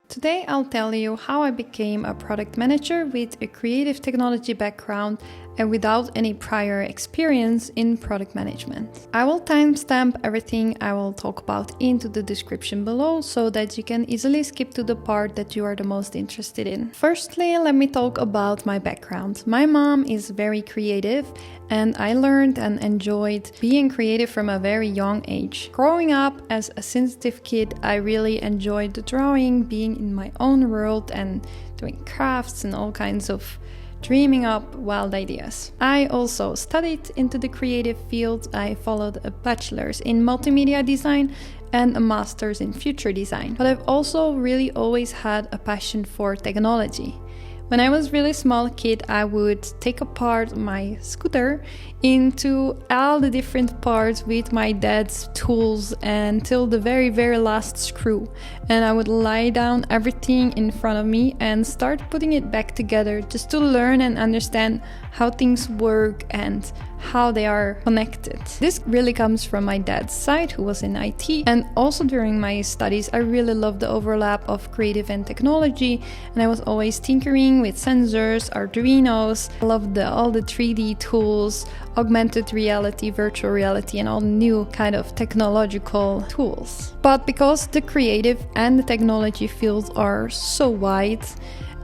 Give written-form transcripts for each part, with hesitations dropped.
Today I'll tell you how I became a product manager with a creative technology background and without any prior experience in product management. I will timestamp everything I will talk about into the description below so that you can easily skip to the part that you are the most interested in. Firstly, let me talk about my background. My mom is very creative and I learned and enjoyed being creative from a very young age. Growing up as a sensitive kid, I really enjoyed the drawing, being in my own world and doing crafts and all kinds of dreaming up wild ideas. I also studied into the creative field. I followed a bachelor's in multimedia design and a master's in future design. But I've also really always had a passion for technology. When I was really small kid, I would take apart my scooter into all the different parts with my dad's tools until the very last screw. And I would lie down everything in front of me and start putting it back together just to learn and understand how things work and how they are connected. This really comes from my dad's side, who was in IT, and also during my studies I really loved the overlap of creative and technology, and I was always tinkering with sensors, Arduinos. I loved all the 3D tools, augmented reality, virtual reality, and all new kind of technological tools. But because the creative and the technology fields are so wide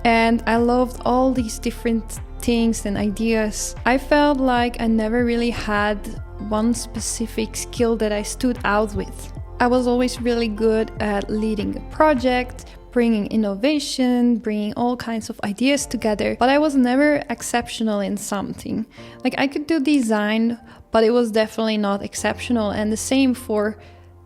and I loved all these different things and ideas, I felt like I never really had one specific skill that I stood out with. I was always really good at leading a project, bringing innovation, bringing all kinds of ideas together, but I was never exceptional in something. Like I could do design, but it was definitely not exceptional, and the same for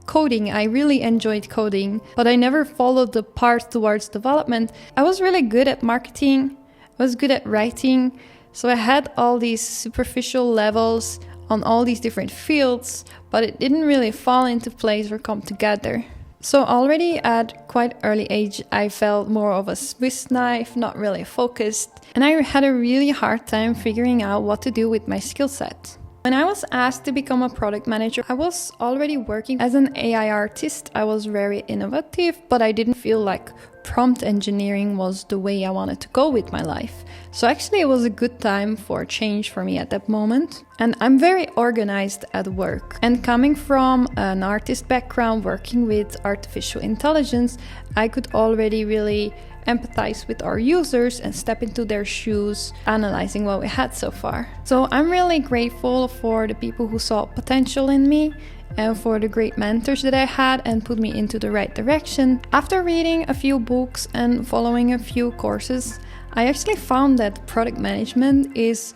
coding. I really enjoyed coding, but I never followed the path towards development. I was really good at marketing, I was good at writing, so I had all these superficial levels on all these different fields, but it didn't really fall into place or come together. So already at quite early age, I felt more of a Swiss knife, not really focused, and I had a really hard time figuring out what to do with my skill set. When I was asked to become a product manager, I was already working as an AI artist. I was very innovative, but I didn't feel like prompt engineering was the way I wanted to go with my life. So actually it was a good time for change for me at that moment. And I'm very organized at work. And coming from an artist background, working with artificial intelligence, I could already really empathize with our users and step into their shoes, analyzing what we had so far. So I'm really grateful for the people who saw potential in me and for the great mentors that I had and put me into the right direction. After reading a few books and following a few courses, I actually found that product management is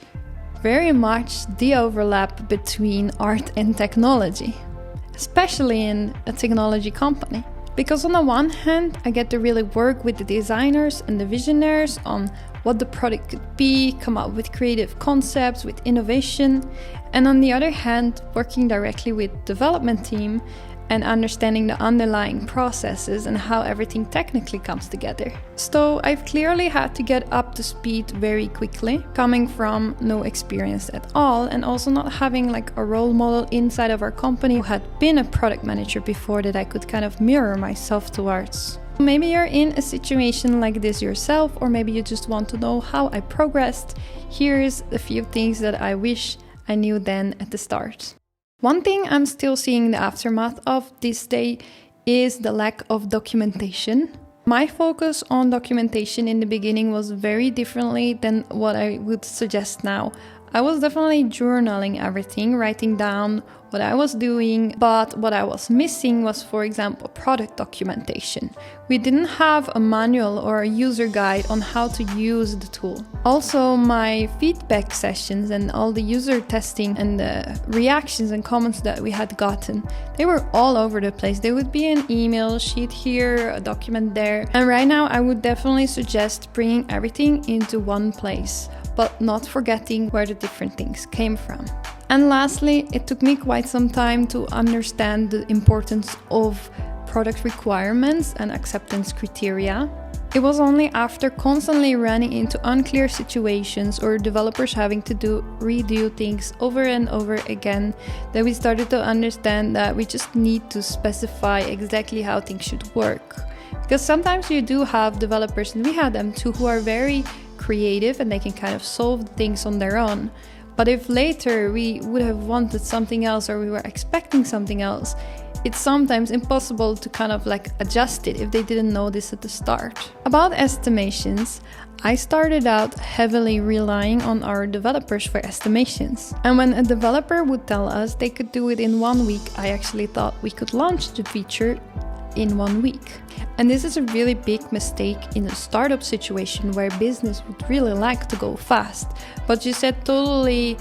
very much the overlap between art and technology, especially in a technology company. Because on the one hand, I get to really work with the designers and the visionaries on what the product could be, come up with creative concepts, with innovation. And on the other hand, working directly with the development team and understanding the underlying processes and how everything technically comes together. So I've clearly had to get up to speed very quickly, coming from no experience at all and also not having like a role model inside of our company who had been a product manager before that I could kind of mirror myself towards. Maybe you're in a situation like this yourself, or maybe you just want to know how I progressed. Here's a few things that I wish I knew then at the start. One thing I'm still seeing the aftermath of this day is the lack of documentation. My focus on documentation in the beginning was very differently than what I would suggest now. I was definitely journaling everything, writing down what I was doing, but what I was missing was, for example, product documentation. We didn't have a manual or a user guide on how to use the tool. Also, my feedback sessions and all the user testing and the reactions and comments that we had gotten, they were all over the place. There would be an email sheet here, a document there. And right now, I would definitely suggest bringing everything into one place, but not forgetting where the different things came from. And lastly, it took me quite some time to understand the importance of product requirements and acceptance criteria. It was only after constantly running into unclear situations or developers having to redo things over and over again that we started to understand that we just need to specify exactly how things should work. Because sometimes you do have developers, and we had them too, who are very creative and they can kind of solve things on their own. But if later we would have wanted something else or we were expecting something else, it's sometimes impossible to kind of like adjust it if they didn't know this at the start. About estimations, I started out heavily relying on our developers for estimations. And when a developer would tell us they could do it in 1 week, I actually thought we could launch the feature in 1 week. And this is a really big mistake in a startup situation where business would really like to go fast, but you set totally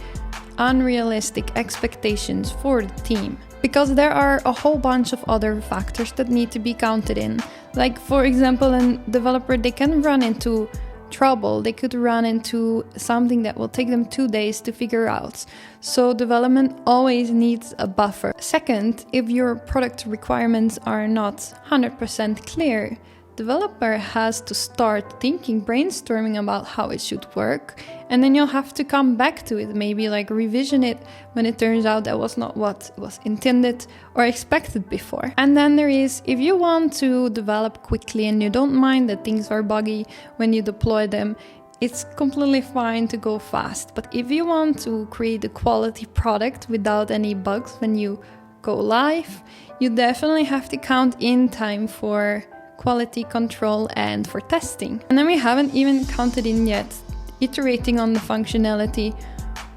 unrealistic expectations for the team. Because there are a whole bunch of other factors that need to be counted in. Like, for example, a developer, they can run into trouble. They could run into something that will take them 2 days to figure out. So development always needs a buffer. Second, if your product requirements are not 100% clear, developer has to start thinking, brainstorming about how it should work, and then you'll have to come back to it, maybe like revision it when it turns out that was not what was intended or expected before. And then there is, if you want to develop quickly and you don't mind that things are buggy when you deploy them, it's completely fine to go fast. But if you want to create a quality product without any bugs when you go live, you definitely have to count in time for quality control and for testing. And then we haven't even counted in yet iterating on the functionality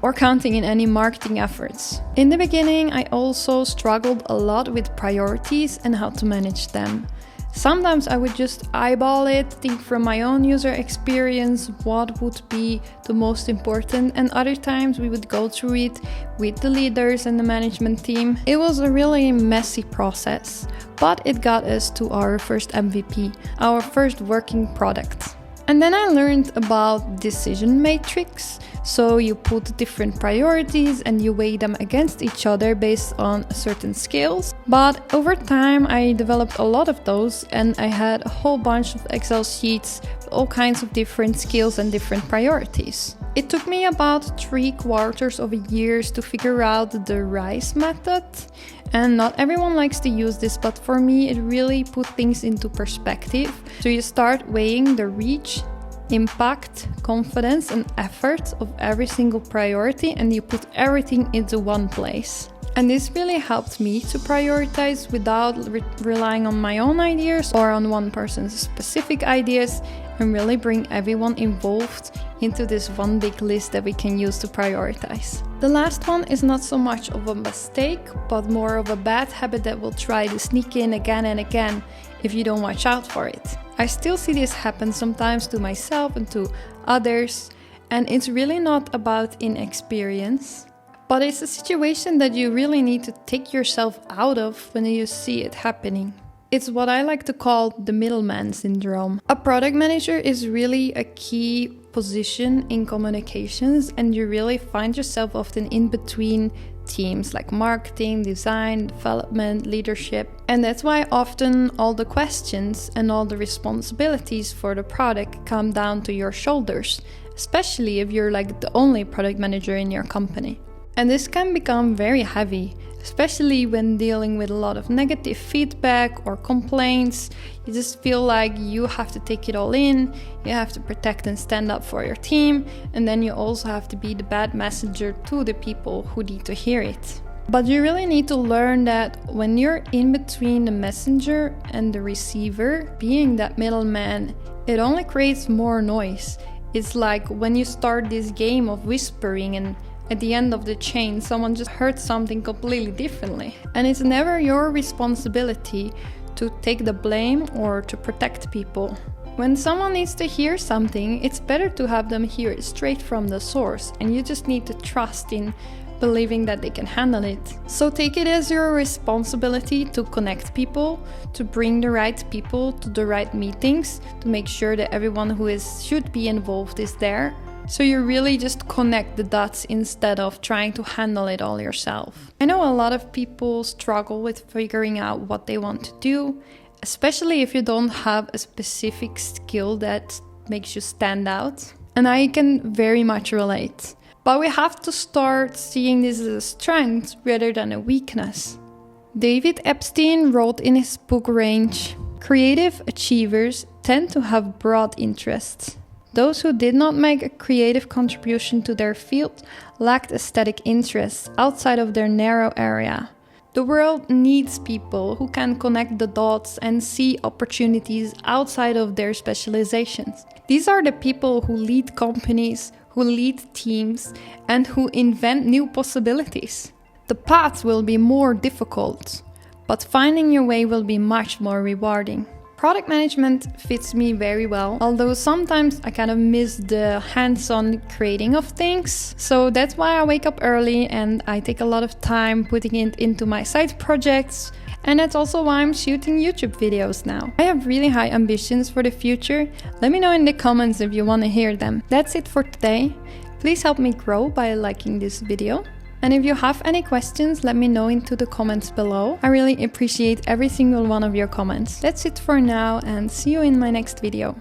or counting in any marketing efforts. In the beginning, I also struggled a lot with priorities and how to manage them. Sometimes I would just eyeball it, think from my own user experience what would be the most important, and other times we would go through it with the leaders and the management team. It was a really messy process, but it got us to our first MVP, our first working product. And then I learned about decision matrix. So you put different priorities and you weigh them against each other based on certain scales. But over time I developed a lot of those, and I had a whole bunch of Excel sheets with all kinds of different skills and different priorities. It took me about 3/4 of a year to figure out the RISE method. And not everyone likes to use this, but for me it really put things into perspective. So you start weighing the reach, impact, confidence and effort of every single priority, and you put everything into one place. And this really helped me to prioritize without relying on my own ideas or on one person's specific ideas, and really bring everyone involved into this one big list that we can use to prioritize. The last one is not so much of a mistake, but more of a bad habit that will try to sneak in again and again if you don't watch out for it. I still see this happen sometimes to myself and to others, and it's really not about inexperience, but it's a situation that you really need to take yourself out of when you see it happening. It's what I like to call the middleman syndrome. A product manager is really a key position in communications, and you really find yourself often in between teams like marketing, design, development, leadership. And that's why often all the questions and all the responsibilities for the product come down to your shoulders, especially if you're like the only product manager in your company. And this can become very heavy, especially when dealing with a lot of negative feedback or complaints. You just feel like you have to take it all in, you have to protect and stand up for your team, and then you also have to be the bad messenger to the people who need to hear it. But you really need to learn that when you're in between the messenger and the receiver, being that middleman, it only creates more noise. It's like when you start this game of whispering, and at the end of the chain, someone just heard something completely differently. And it's never your responsibility to take the blame or to protect people. When someone needs to hear something, it's better to have them hear it straight from the source, and you just need to trust in believing that they can handle it. So take it as your responsibility to connect people, to bring the right people to the right meetings, to make sure that everyone who should be involved is there. So you really just connect the dots instead of trying to handle it all yourself. I know a lot of people struggle with figuring out what they want to do, especially if you don't have a specific skill that makes you stand out. And I can very much relate. But we have to start seeing this as a strength rather than a weakness. David Epstein wrote in his book Range, Creative achievers tend to have broad interests. Those who did not make a creative contribution to their field lacked aesthetic interests outside of their narrow area. The world needs people who can connect the dots and see opportunities outside of their specializations. These are the people who lead companies, who lead teams, and who invent new possibilities. The path will be more difficult, but finding your way will be much more rewarding. Product management fits me very well, although sometimes I kind of miss the hands-on creating of things. So that's why I wake up early and I take a lot of time putting it into my side projects. And that's also why I'm shooting YouTube videos now. I have really high ambitions for the future. Let me know in the comments if you want to hear them. That's it for today. Please help me grow by liking this video. And if you have any questions, let me know into the comments below. I really appreciate every single one of your comments. That's it for now and see you in my next video.